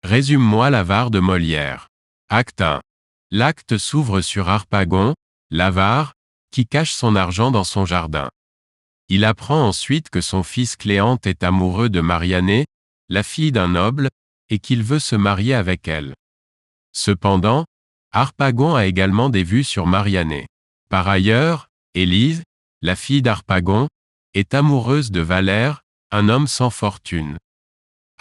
Résume-moi l'avare de Molière. Acte 1. L'acte s'ouvre sur Harpagon, l'avare, qui cache son argent dans son jardin. Il apprend ensuite que son fils Cléante est amoureux de Marianée, la fille d'un noble, et qu'il veut se marier avec elle. Cependant, Harpagon a également des vues sur Marianée. Par ailleurs, Élise, la fille d'Harpagon, est amoureuse de Valère, un homme sans fortune.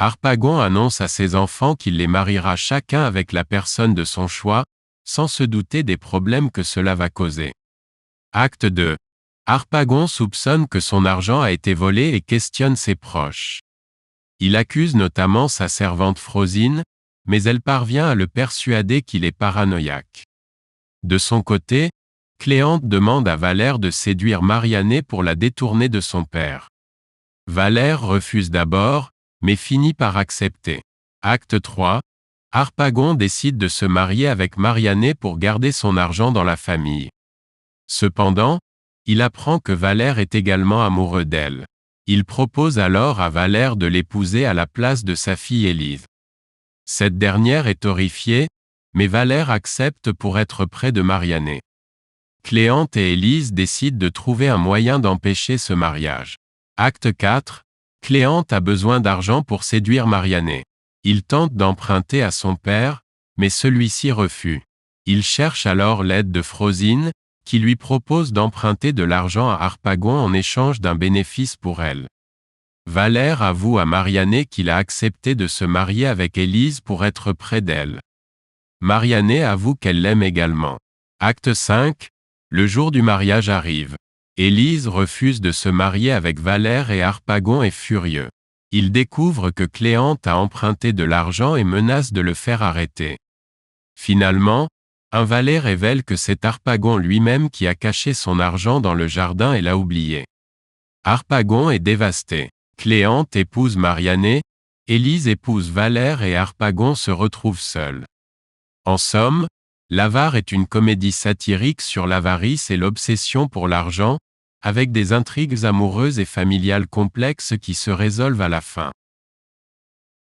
Harpagon annonce à ses enfants qu'il les mariera chacun avec la personne de son choix, sans se douter des problèmes que cela va causer. Acte 2. Harpagon soupçonne que son argent a été volé et questionne ses proches. Il accuse notamment sa servante Frosine, mais elle parvient à le persuader qu'il est paranoïaque. De son côté, Cléante demande à Valère de séduire Marianée pour la détourner de son père. Valère refuse d'abord, mais finit par accepter. Acte 3. Harpagon décide de se marier avec Marianée pour garder son argent dans la famille. Cependant, il apprend que Valère est également amoureux d'elle. Il propose alors à Valère de l'épouser à la place de sa fille Élise. Cette dernière est horrifiée, mais Valère accepte pour être près de Marianée. Cléante et Élise décident de trouver un moyen d'empêcher ce mariage. Acte 4. Cléante a besoin d'argent pour séduire Marianée. Il tente d'emprunter à son père, mais celui-ci refuse. Il cherche alors l'aide de Frosine, qui lui propose d'emprunter de l'argent à Harpagon en échange d'un bénéfice pour elle. Valère avoue à Marianée qu'il a accepté de se marier avec Élise pour être près d'elle. Marianée avoue qu'elle l'aime également. Acte 5. Le jour du mariage arrive. Élise refuse de se marier avec Valère et Harpagon est furieux. Il découvre que Cléante a emprunté de l'argent et menace de le faire arrêter. Finalement, un valet révèle que c'est Harpagon lui-même qui a caché son argent dans le jardin et l'a oublié. Harpagon est dévasté. Cléante épouse Marianée, Élise épouse Valère et Harpagon se retrouve seul. En somme, L'Avare est une comédie satirique sur l'avarice et l'obsession pour l'argent, avec des intrigues amoureuses et familiales complexes qui se résolvent à la fin.